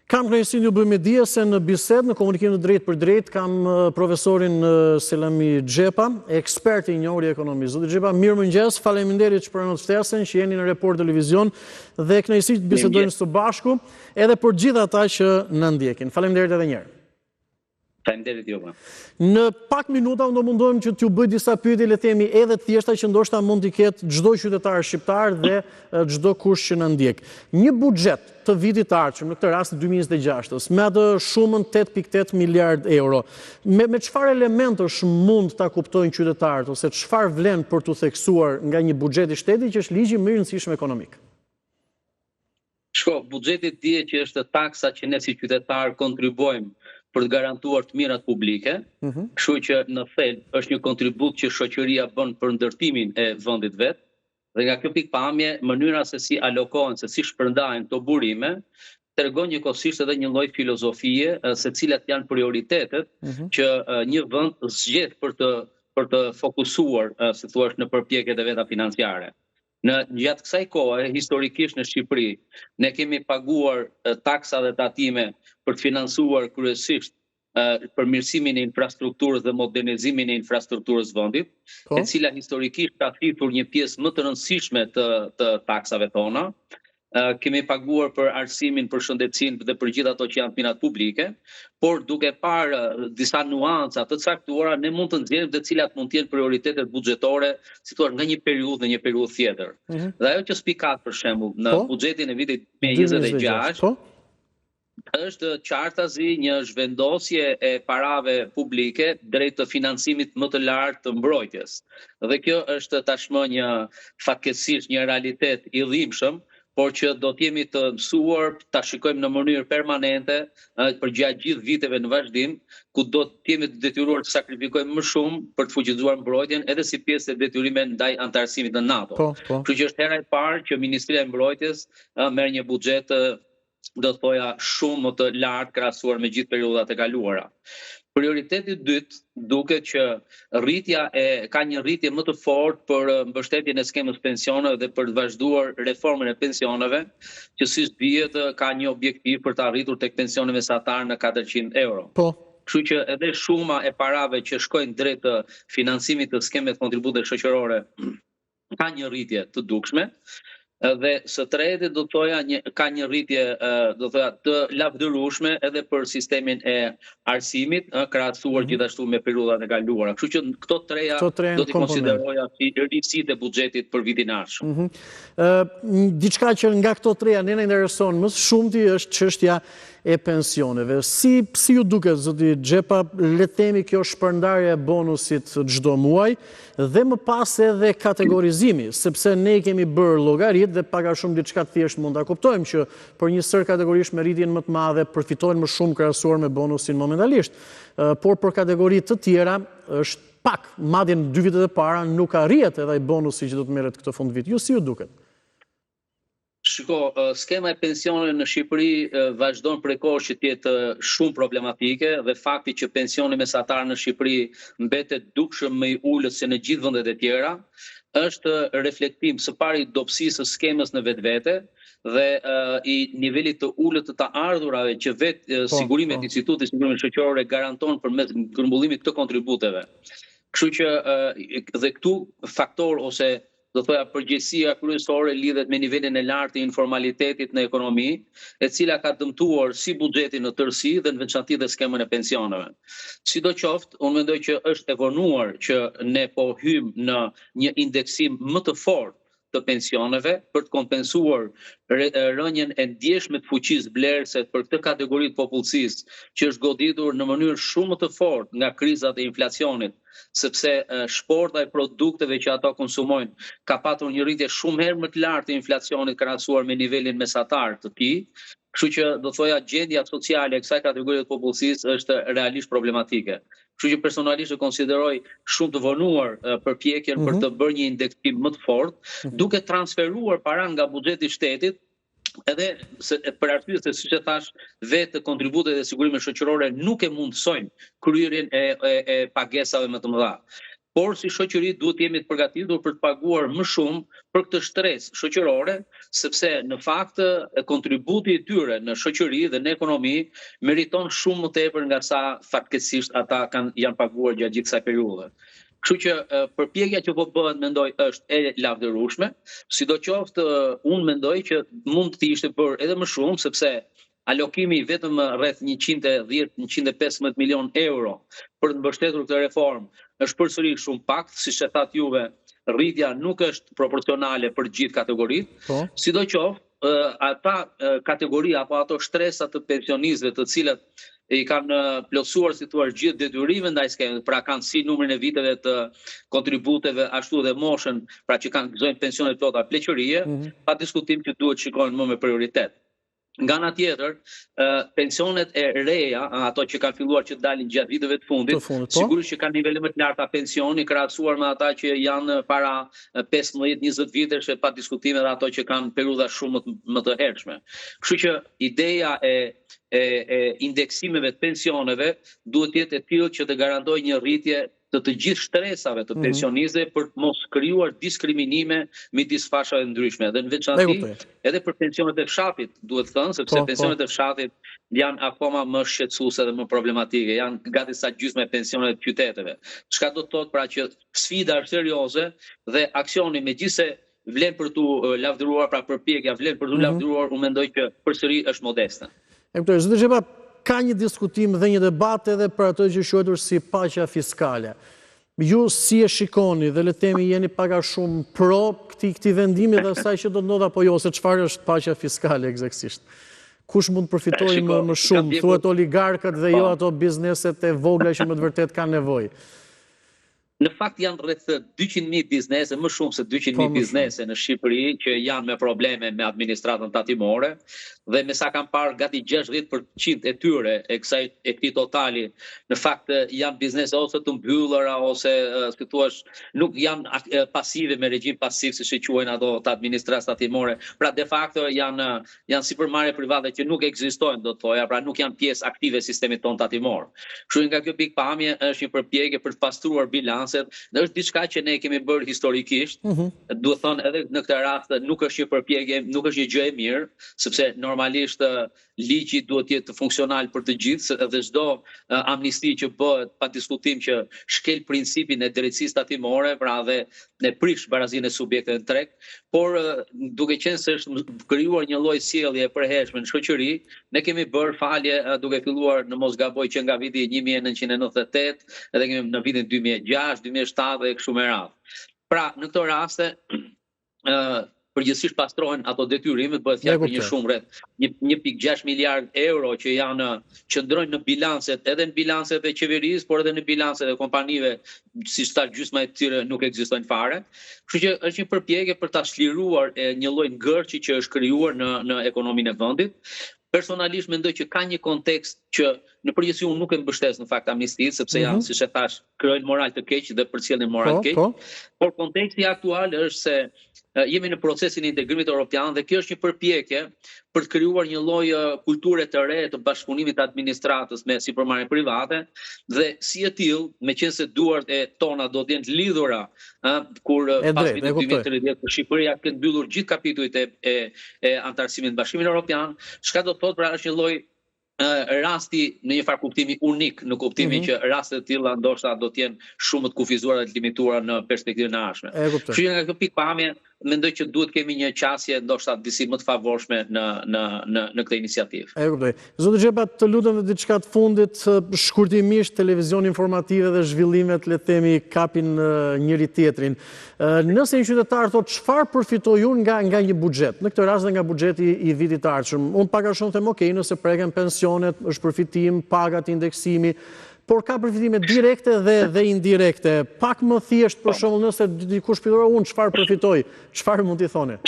Kam kënaqësinë ju bëj me dije se në bisedë, në komunikim të drejtë për drejtë, kam profesorin Selami Xhepa, ekspert i njohur i ekonomisë. Zoti Xhepa, mirëmëngjes, faleminderit që pranot ftesën, që jeni në Report Televizion dhe kënaqësi të bisedojmë së bashku, edhe për gjithë ata që na ndjekin. Faleminderit edhe një herë. Faleminderit juve. Në pak minuta do mundohem që t'ju bëj disa pyetje, le të themi edhe të thjeshta, që ndoshta mund t'i ketë çdo qytetar shqiptar dhe çdo kush që na ndjek. Një buxhet të vitit të ardhshëm, në këtë rast 2026, me atë shumën 8.8 miliard euro, me çfarë elementësh mund ta kuptojnë qytetarët ose çfarë vlen për t'u theksuar nga një buxhet i shtetit që është ligji më i rëndësishëm ekonomik? Shko, buxheti dihet që është taksa që ne si qytetar kontribuojmë për të garantuar të mirat publike, kështu që në thelb është një kontribut që shoqëria bën për ndërtimin e vendit vet, dhe nga kjo pikpamje, mënyra se si alokohen, se si shpërndahen këto burime, tregon njëkohësisht edhe një lloj filozofie se cilat janë prioritetet që një vend zgjedh për të fokusuar, si thua, në përpjekjet e veta financiare. Në gjatë kësaj kohe, historikisht në Shqipëri, ne kemi paguar taksa dhe tatime për të financuar kryesisht përmirësimin e infrastrukturës dhe modernizimin e infrastrukturës vendit, e cila historikisht ka thithur një pjesë më të rëndësishme të taksave tona. Kemi paguar për arsimin, për shëndetësinë dhe për gjithë ato që janë mirat publike, por duke parë disa nuanca të caktuara, ne mund të nxjerrim të cilat mund të jenë prioritetet buxhetore, si thua, nga një periudhë në një periudhë tjetër. Dhe ajo që spikat për shembull në buxhetin e vitit 2026 është qartazi një zhvendosje e parave publike drejt të financimit më të lartë të mbrojtjes. Dhe kjo është tashmë një fatkeqësisht një realitet i dhimbshëm, por që do t'jemi të mësuar, ta shikojmë në mënyrë permanente, për gjatë gjithë viteve në vazhdim, ku do t'jemi të detyruar të sakrifikojmë më shumë për të fuqizuar mbrojtjen, edhe si pjesë e detyrime ndaj antarësimit në NATO. Kështu që është hera e parë që Ministria e Mbrojtjes merr një buxhet, do të thoja, shumë më të lartë krahasuar me gjithë periudhat e kaluara. Prioriteti i dytë duket që ka një rritje më të fortë për mbështetjen e skemës pensioneve dhe për të vazhduar reformën e pensioneve, që siç dihet ka një objektiv për të arritur tek pensioni mesatar në 400 euro. Kështu që edhe shuma e parave që shkojnë drejt financimit të skemave kontribute shoqërore ka një rritje të dukshme. Dhe së treti do thoja ka një rritje do thoya të lavdërueshme edhe për sistemin e arsimit, krahasuar gjithashtu me periudhat e kaluara. Kështu që këto treja do t'i konsideroja si rritësitë e buxhetit për vitin e ardhshëm. Diçka që nga këto treja ne na intereson më shumë është çështja e pensioneve. Si ju duket, zoti Xhepa, le të themi kjo shpërndarje e bonusit çdo muaj dhe më pas edhe kategorizimi, sepse ne kemi bërë llogarit dhe pak a shumë diçka të thjesht mund ta kuptojmë që për një sër kategorish me rritjen më të madhe përfitojnë më shumë krahasuar me bonusin momentalisht, por për kategori të tjera është pak, madje në 2 vitet e para nuk arrihet edhe ai bonusi që do të merret këtë fund vit. Ju si ju duket? Shiko, skema e pensioneve në Shqipëri vazhdon prej kohësh që të jetë shumë problematike dhe fakti që pensioni mesatar në Shqipëri mbetet dukshëm më i ulët se në gjithë vendet e tjera, është reflektim së pari i dobësisë së skemës në vetvete dhe i nivelit të ulët të ardhurave që vetë sigurimet e Institutit Sigurimeve Shoqërore garanton përmes grumbullimit të kontributeve. Kështu që dhe këtu faktor ose do thoya përgjegjësia kryesore lidhet me nivelin e lartë të informalitetit në ekonomi, e cila ka dëmtuar si buxhetin në tërësi dhe në veçantë dhe skemën e pensioneve. Sidoqoftë, unë mendoj që është e vonuar që ne po hym në një indeksim më të fortë të pensioneve për të kompensuar rënien e ndjeshme të fuqisë blerëse për këtë kategori të popullsisë që është goditur në mënyrë shumë më të fortë nga krizat e inflacionit, sepse shporta e produkteve që ato konsumojnë ka patur një rritje shumë herë më të lartë të inflacionit krahasuar me nivelin mesatar të tij. Kështu që do thoya gjendja sociale e kësaj kategorie të popullsisë është realisht problematike. Kështu që personalisht e konsideroj shumë të vonuar përpjekjen për të bërë një indeksim më të fortë, duke transferuar para nga buxheti i shtetit, edhe për arsye se siç e thash, vetë kontributet e sigurimeve shoqërore nuk e mundsojnë kryerjen e pagesave më të mëdha. por si shoqëri duhet jemi të përgatitur për të paguar më shumë për këtë shtresë shoqërore, sepse në fakt kontributi i tyre në shoqëri dhe në ekonomi meriton shumë më tepër nga sa fatkeqësisht ata janë paguar gjatë gjithë kësaj periudhe. Kështu që përpjekja që po bëhet mendoj është e lavdërueshme, sidoqoftë unë mendoj që mund të ishte bërë edhe më shumë, sepse alokimi vetëm rreth 110-115 milion euro për të mbështetur këtë reformë është përsëri shumë pak, siç e thatë juve, rritja nuk është proporcionale për gjithë kategoritë, sidoqoftë ata kategori apo ato shtresa të pensionistëve të cilët i kanë plotësuar si thua gjithë detyrimet ndaj skemës, pra kanë si numrin e viteve të kontributeve ashtu dhe moshën, pra që kanë gëzojnë pensione të plota pleqërie, pa diskutim që duhet shikohen më me prioritet. Nga ana tjetër, pensionet e reja, ato që kanë filluar që dalin gjatë viteve të fundit, sigurisht që kanë nivele më të larta pensioni krahasuar me ata që janë para 15-20 vitesh, pa diskutime dhe ato që kanë periudha shumë më të hershme. Kështu që ideja e indeksimeve të pensioneve duhet të jetë e tillë që të garantojë një rritje të gjithë shtresave të pensionistëve për të mos krijuar diskriminime midis fashave ndryshme. Dhe në veçantë edhe për pensionet e fshatit, duhet thënë, sepse pensionet e fshatit janë akoma më shqetësuese dhe më problematike, janë gati sa gjysma e pensioneve të qyteteve. Çka do të thotë pra që sfida është serioze dhe aksioni megjithëse vlen për tu lavdëruar, pra përpjekja vlen për tu lavdëruar, unë mendoj që përsëri është modeste. Zoti Xhepa, ka një diskutim dhe një debat edhe për ato që quhetur si paqja fiskale. Ju si e shikoni dhe le të themi jeni pak a shumë pro këtij vendimi dhe asaj që do të ndodhë apo jo, se çfarë është paqja fiskale eksaktësisht? Kush mund të përfitojë më shumë, thuhet oligarkët dhe jo ato bizneset e vogla që më të vërtet kanë nevojë? Në fakt janë rreth 200.000 biznese, më shumë se 200.000 biznese në Shqipëri që janë me probleme me administratën tatimore dhe me sa kam parë gati 60% e tyre e këtij totali në fakt janë biznese ose të mbyllura ose si thua nuk janë pasive me regjim pasiv siç e quajnë ato të administratës tatimore. Pra de facto janë sipërmarrje private që nuk ekzistojnë, do të thoja, pra nuk janë pjesë aktive e sistemit ton tatimor. Kështu nga kjo pikpamje është një përpjekje për të pastruar bilanc. Dhe është diçka që ne kemi bërë historikisht, duhet thonë edhe në këtë rast nuk është një përpjekje, nuk është një gjë e mirë, sepse normalisht ligji duhet të jetë funksional për të gjithë dhe çdo amnisti që bëhet pa diskutim që shkel principin e drejtësisë tatimore, pra dhe ne prish barazinë e subjekteve në treg, por duke qenë se është krijuar një lloj sjellje e përhershme në shoqëri, ne kemi bërë falje duke filluar në mos gaboj që nga viti 1998 edhe kemi në vitin 2006, 2007 dhe kështu me radhë. Pra, në këto raste, përgjithsisht pastrohen ato detyrimet, bëhet fjalë për një shumë rreth 1.6 miliard euro që qëndrojnë në bilanset, edhe në bilanset e qeverisë, por edhe në bilanset e kompanive, siç thash gjysma e tyre nuk ekzistojnë fare. Kështu që është një përpjekje për ta shliruar një lloj ngërçi që është krijuar në ekonominë e vendit. Personalisht mendoj që ka një kontekst që në përgjithësi unë nuk e mbështes në fakt amnistisë, sepse janë, siç e thash, krijojnë moral të keq dhe përcjellin moral të keq. Por konteksti aktual është se jemi në procesin e integrimit evropian dhe kjo është një përpjekje për të krijuar një lloj kulture të re të bashkëpunimit të administratës me sipërmarrje private dhe si e tillë, meqense duart e tona do të jenë të lidhura, kur pas vitit 2030 Shqipëria ka mbyllur gjithë kapitujt e antarësimit në Bashkimin Evropian, çka do të thotë pra është një lloj rasti në një farë kuptimi unik, në kuptimin që rastet të tilla ndoshta do të jenë shumë të kufizuara dhe të limituara në perspektivën e ardhshme. Kështu që nga kjo pikpamje mendoj që duhet kemi një qasje ndoshta disi më të favorshme në këtë iniciativë. E kuptoj. Zoti Xhepa, të lutem edhe diçka të fundit, shkurtimisht televizion informative dhe zhvillimet, le të themi, kapin njëri tjetrin. Nëse një qytetar thotë çfarë përfitoj unë nga një buxhet, në këtë rast dhe nga buxheti i vitit të ardhshëm, unë pak a shumë them okay, nëse preken pensionet, është përfitim, pagat, indeksimi, por ka përfitime direkte dhe indirekte. Pak më thjesht për shembull nëse dikush pyetoj unë çfarë përfitoj, çfarë mund t'i thoni?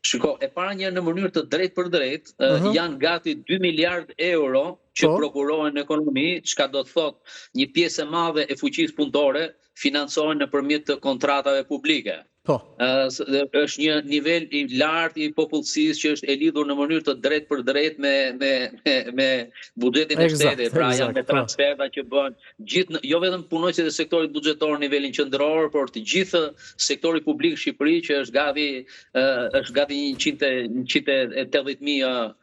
Shiko, e para një në mënyrë të drejtë për drejtë, janë gati 2 miliard euro që prokurohen në ekonomi, çka do të thotë një pjesë e madhe e fuqisë punëtore financohen nëpërmjet të kontratave publike. Po. Është një nivel i lartë i popullsisë që është e lidhur në mënyrë të drejtë për drejtë me buxhetin e shtetit, pra janë me transferta që bën gjithë jo vetëm punojësit e sektorit buxhetor në nivelin qendror, por të gjithë sektori publik në Shqipëri që është gati 180.000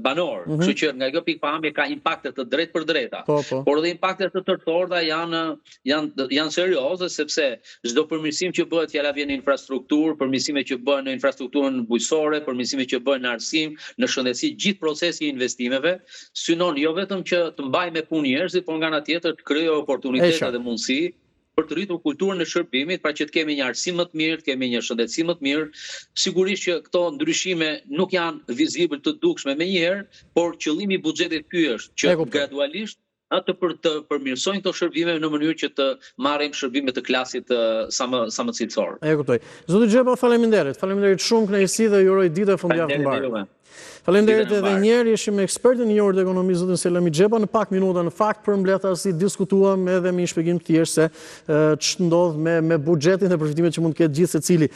banor. Kështu që nga kjo pikpamje ka impakte të drejtë për drejta. Por edhe impaktet të tërthorta janë serioze, sepse çdo përmirësim që bëhet, fjala vjen në infrastrukturë, përmirësime që bëhen në infrastrukturën bujqësore, përmirësime që bëhen në arsim, në shëndetësi, gjithë procesi i investimeve synon jo vetëm që të mbajë me punë njerëzit, por nga ana tjetër të krijojë oportunitete dhe mundësi për të rritur kulturën e shërbimit, pra që të kemi një arsim më të mirë, të kemi një shëndetësi më të mirë. Sigurisht që këto ndryshime nuk janë vizibël të dukshme menjëherë, por qëllimi i buxhetit ky është që gradualisht të përmirësojnë këto shërbime në mënyrë që të marrim shërbime të klasit sa më cilësor. E kuptoj. Zoti Xhepa, faleminderit. Faleminderit shumë, kënaqësi dhe ju uroj ditë e fundjavë të mbarë. Faleminderit edhe njerë, ishim me ekspertin një orë të ekonomi, zotin Selami Xhepa. Në pak minuta, në fakt, për mbledhasi diskutuam edhe me një shpjegim të thjeshtë se ç'ndodh me buxhetin dhe përfitimet që mund të ketë gjithë secili.